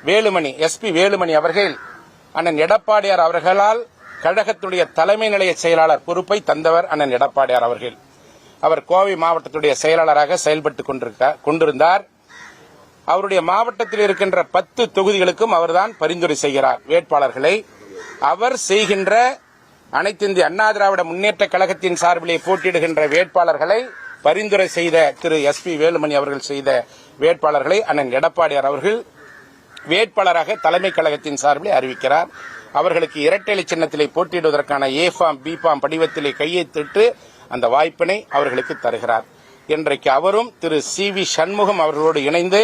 Velumani SP Velumani அவர்கள் அண்ணன் எடப்பாடியார் அவர்களால் கழகத்துடைய தலைமை நிலைய செயலாளர் பொறுப்பை தந்தவர் அண்ணன் எடப்பாடியார் அவர்கள். அவர் கோவை மாவட்டத்துடைய செயலாளராக செயல்பட்டுக் கொண்டிருந்தார். அவருடைய மாவட்டத்தில் இருக்கின்ற 10 தொகுதிகளுக்கும் அவர்தான் பரிந்துரை செய்கிறார் வேட்பாளர்களை. அவர் செய்கின்ற அனைத்து இந்திய அண்ணா திராவிட முன்னேற்ற கழகத்தின் சார்பிலே போட்டியிடுகின்ற வேட்பாளர்களை பரிந்துரை செய்த திரு எஸ்பி வேலுமணி அவர்கள் செய்த வேட்பாளர்களை அண்ணன் எடப்பாடியார் அவர்கள் வேட்பாளராக தலைமை கழகத்தின் சார்பிலே அறிவிக்கிறார். அவர்களுக்கு இரட்டை சின்னத்திலே போட்டியிடுவதற்கான ஏ ஃபார்ம் பி ஃபார்ம் படிவத்திலே கையெழுத்திட்டு அந்த வாய்ப்பினை அவர்களுக்கு தருகிறார். இன்றைக்கு அவரும் திரு சி.வி. சண்முகம் அவர்களோடு இணைந்து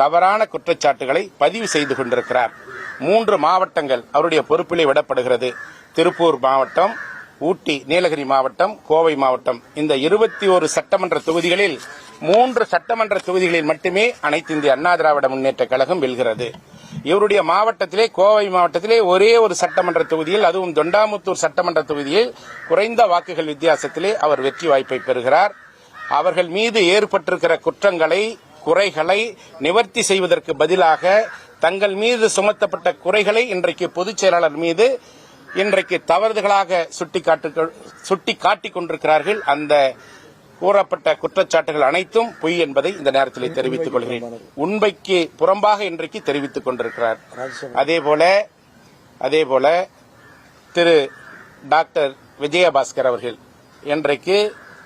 தவறான குற்றச்சாட்டுகளை பதிவு செய்து கொண்டிருக்கிறார். 3 மாவட்டங்கள் அவருடைய பொறுப்பிலே விடப்படுகிறது. திருப்பூர் மாவட்டம், ஊட்டி, நீலகிரி மாவட்டம், கோவை மாவட்டம். இந்த 21 சட்டமன்ற தொகுதிகளில் 3 சட்டமன்ற தொகுதிகளில் மட்டுமே அனைத்து இந்திய அண்ணா திராவிட முன்னேற்ற கழகம் வெல்கிறது. இவருடைய மாவட்டத்திலே, கோவை மாவட்டத்திலே ஒரே ஒரு சட்டமன்ற தொகுதியில், அதுவும் தொண்டாமுத்தூர் சட்டமன்ற தொகுதியில் குறைந்த வாக்குகள் வித்தியாசத்திலே அவர் வெற்றி வாய்ப்பை பெறுகிறார். அவர்கள் மீது ஏற்பட்டிருக்கிற குற்றங்களை, குறைகளை நிவர்த்தி செய்வதற்கு பதிலாக தங்கள் மீது சுமத்தப்பட்ட குறைகளை இன்றைக்கு பொதுச் செயலாளர் மீது இன்றைக்கு தவறுதலாக சுட்டிக்காட்டிக் கொண்டிருக்கிறார்கள். அந்த கூறப்பட்ட குற்றச்சாட்டுகள் அனைத்தும் பொய் என்பதை இந்த நேரத்தில் தெரிவித்துக் கொள்கிறேன். உண்மைக்கு புறம்பாக இன்றைக்கு தெரிவித்துக் கொண்டிருக்கிறார். அதேபோல திரு டாக்டர் விஜயபாஸ்கர் அவர்கள் இன்றைக்கு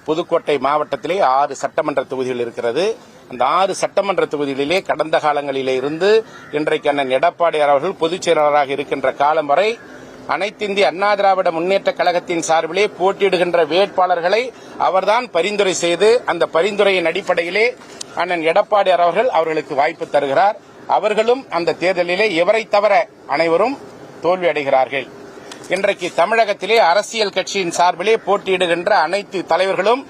புதுக்கோட்டை மாவட்டத்திலே 6 சட்டமன்ற தொகுதிகள் இருக்கிறது. அந்த 6 சட்டமன்ற தொகுதிகளிலே கடந்த காலங்களிலே இருந்து இன்றைக்கு அண்ணன் எடப்பாடியார் அவர்கள் பொதுச் செயலாளராக இருக்கின்ற காலம் வரை அனைத்து இந்திய அண்ணா திராவிட முன்னேற்ற கழகத்தின் சார்பிலே போட்டியிடுகின்ற வேட்பாளர்களை அவர்தான் பரிந்துரை செய்து அந்த பரிந்துரையின் அடிப்படையிலே அண்ணன் எடப்பாடியார் அவர்களுக்கு வாய்ப்பு தருகிறார். அவர்களும் அந்த தேர்தலிலே இவரை தவிர அனைவரும் தோல்வி அடைகிறார்கள். இன்றைக்கு தமிழகத்திலே அரசியல் கட்சியின் சார்பிலே போட்டியிடுகின்ற அனைத்து தலைவர்களும்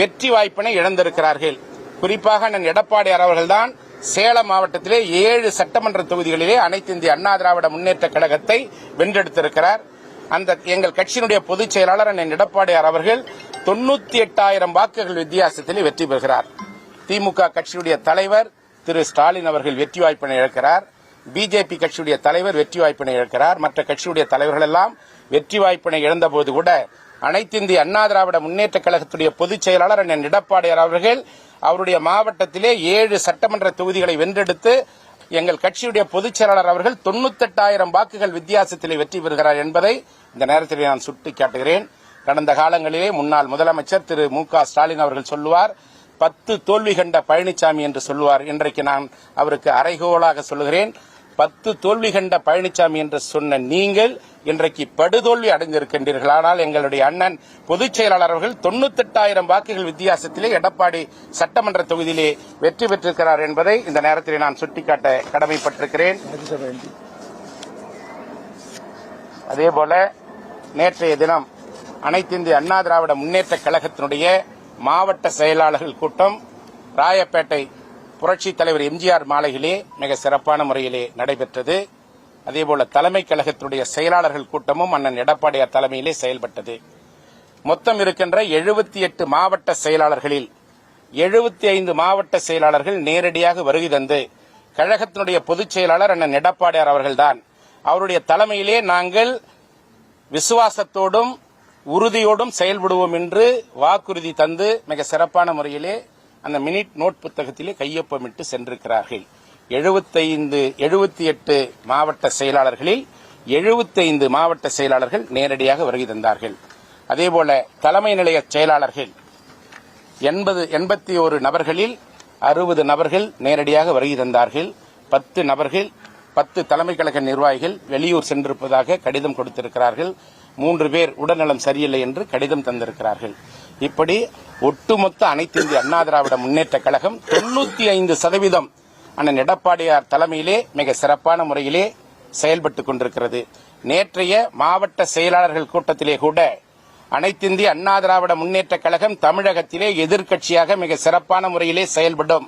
வெற்றி வாய்ப்பினை இழந்திருக்கிறார்கள். குறிப்பாக அண்ணன் எடப்பாடியார் அவர்கள்தான் சேலம் மாவட்டத்திலே 7 சட்டமன்ற தொகுதிகளிலே அனைத்து இந்திய அண்ணா திராவிட முன்னேற்ற கழகத்தை வென்றெடுத்திருக்கிறார். அந்த எங்கள் கட்சியினுடைய பொதுச் செயலாளர் அண்ணன் எடப்பாடியார் அவர்கள் 98,000 வாக்குகள் வித்தியாசத்திலே வெற்றி பெறுகிறார். திமுக கட்சியுடைய தலைவர் திரு ஸ்டாலின் அவர்கள் வெற்றி வாய்ப்பினை இழக்கிறார். பிஜேபி கட்சியுடைய தலைவர் வெற்றி வாய்ப்பினை இழக்கிறார். மற்ற கட்சியுடைய தலைவர்கள் எல்லாம் வெற்றி வாய்ப்பினை இழந்தபோது கூட அனைத்து இந்திய அண்ணா திராவிட முன்னேற்ற கழகத்துடைய பொதுச் செயலாளர் அண்ணன் எடப்பாடியார் அவர்கள் அவருடைய மாவட்டத்திலே 7 சட்டமன்ற தொகுதிகளை வென்றெடுத்து எங்கள் கட்சியுடைய பொதுச் செயலாளர் அவர்கள் 98,000 வாக்குகள் வித்தியாசத்திலே வெற்றி பெறுகிறார் என்பதை இந்த நேரத்தில் நான் சுட்டிக்காட்டுகிறேன். கடந்த காலங்களிலே முன்னாள் முதலமைச்சர் திரு மு.க. ஸ்டாலின் அவர்கள் சொல்லுவார், 10 தோல்வி கண்ட பழனிசாமி என்று சொல்லுவார். இன்றைக்கு நான் அவருக்கு அறைகோலாக சொல்லுகிறேன், 10 தோல்வி கண்ட பழனிசாமி என்று சொன்ன நீங்கள் இன்றைக்கு படுதோல்வி அடைந்திருக்கின்றீர்கள். ஆனால் எங்களுடைய அண்ணன் பொதுச் செயலாளர் அவர்கள் 98,000 வாக்குகள் வித்தியாசத்திலே எடப்பாடி சட்டமன்ற தொகுதியிலே வெற்றி பெற்றிருக்கிறார் என்பதை இந்த நேரத்தில் நான் சுட்டிக்காட்ட கடமைப்பட்டிருக்கிறேன். அதேபோல நேற்றைய தினம் அனைத்து இந்திய அண்ணா திராவிட முன்னேற்ற கழகத்தினுடைய மாவட்ட செயலாளர்கள் கூட்டம் ராயப்பேட்டை புரட்சித் தலைவர் எம்ஜிஆர் மாளிகையிலே மிக சிறப்பான முறையிலே நடைபெற்றது. அதேபோல தலைமை கழகத்தினுடைய செயலாளர்கள் கூட்டமும் அண்ணன் எடப்பாடியார் தலைமையிலே செயல்பட்டது. மொத்தம் இருக்கின்ற 78 மாவட்ட செயலாளர்களில் 75 மாவட்ட செயலாளர்கள் நேரடியாக வருகை தந்து கழகத்தினுடைய பொதுச் செயலாளர் அண்ணன் எடப்பாடியார் அவர்கள்தான் அவருடைய தலைமையிலே நாங்கள் விசுவாசத்தோடும் உறுதியோடும் செயல்படுவோம் என்று வாக்குறுதி தந்து மிக சிறப்பான முறையிலே அந்த மினிட் நோட் புத்தகத்திலே கையொப்பமிட்டு சென்றிருக்கிறார்கள். 78 மாவட்ட செயலாளர்களில் 75 மாவட்ட செயலாளர்கள் நேரடியாக வருகை தந்தார்கள். அதேபோல தலைமை நிலைய செயலாளர்கள் 81 நபர்களில் 60 நபர்கள் நேரடியாக வருகை தந்தார்கள். 10 நபர்கள் 10 தலைமை கழக நிர்வாகிகள் வெளியூர் சென்றிருப்பதாக கடிதம் கொடுத்திருக்கிறார்கள். 3 பேர் உடல்நலம் சரியில்லை என்று கடிதம் தந்திருக்கிறார்கள். இப்படி ஒட்டுமொத்த அனைத்து இந்திய அண்ணா திராவிட முன்னேற்ற கழகம் 95% அண்ணன் எடப்பாடியார் தலைமையிலே மிக சிறப்பான முறையிலே செயல்பட்டுக் கொண்டிருக்கிறது. நேற்றைய மாவட்ட செயலாளர்கள் கூட்டத்திலே கூட அனைத்து இந்திய அண்ணா திராவிட முன்னேற்ற கழகம் தமிழகத்திலே எதிர்க்கட்சியாக மிக சிறப்பான முறையிலே செயல்படும்.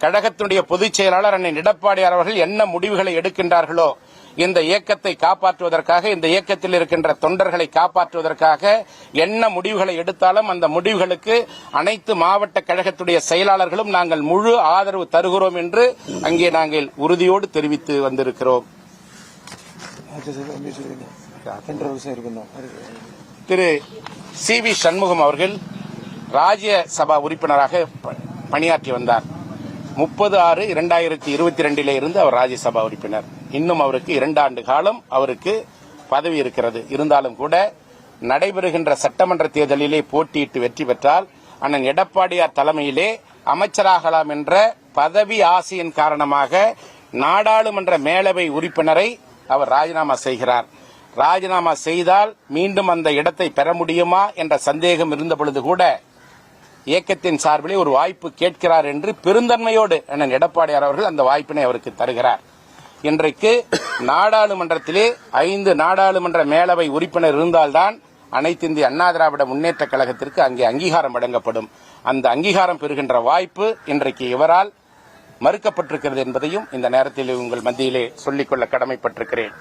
கழகத்தினுடைய பொதுச் செயலாளர் அண்ணன் எடப்பாடியார் அவர்கள் என்ன முடிவுகளை எடுக்கின்றார்களோ, இந்த இயக்கத்தை காப்பாற்றுவதற்காக, இந்த இயக்கத்தில் இருக்கின்ற தொண்டர்களை காப்பாற்றுவதற்காக என்ன முடிவுகளை எடுத்தாலும் அந்த முடிவுகளுக்கு அனைத்து மாவட்ட கழகத்துடைய செயலாளர்களும் நாங்கள் முழு ஆதரவு தருகிறோம் என்று அங்கே நாங்கள் உறுதியோடு தெரிவித்து வந்திருக்கிறோம். திரு சி.வி. சண்முகம் அவர்கள் ராஜ்யசபா உறுப்பினராக பணியாற்றி வந்தார். 30/6/2022 இருந்து அவர் ராஜ்யசபா உறுப்பினர். இன்னும் அவருக்கு 2 ஆண்டு காலம் அவருக்கு பதவி இருக்கிறது. இருந்தாலும் கூட நடைபெறுகின்ற சட்டமன்ற தேர்தலிலே போட்டியிட்டு வெற்றி பெற்றால் அண்ணன் எடப்பாடியார் தலைமையிலே அமைச்சராகலாம் என்ற பதவி ஆசையின் காரணமாக நாடாளுமன்ற மேலவை உறுப்பினரை அவர் ராஜினாமா செய்கிறார். ராஜினாமா செய்தால் மீண்டும் அந்த இடத்தை பெற முடியுமா என்ற சந்தேகம் இருந்தபொழுது கூட இயக்கத்தின் சார்பிலே ஒரு வாய்ப்பு கேட்கிறார் என்று பெருந்தன்மையோடு அண்ணன் எடப்பாடியார் அவர்கள் அந்த வாய்ப்பினை அவருக்கு தருகிறார். இன்றைக்கு நாடாளுமன்றத்திலே 5 நாடாளுமன்ற மேலவை உறுப்பினர் இருந்தால்தான் அனைத்து இந்திய அண்ணா திராவிட முன்னேற்ற கழகத்திற்கு அங்கே அங்கீகாரம் வழங்கப்படும். அந்த அங்கீகாரம் பெறுகின்ற வாய்ப்பு இன்றைக்கு இவரால் மறுக்கப்பட்டிருக்கிறது என்பதையும் இந்த நேரத்தில் உங்கள் மத்தியிலே சொல்லிக்கொள்ள கடமைப்பட்டிருக்கிறேன்.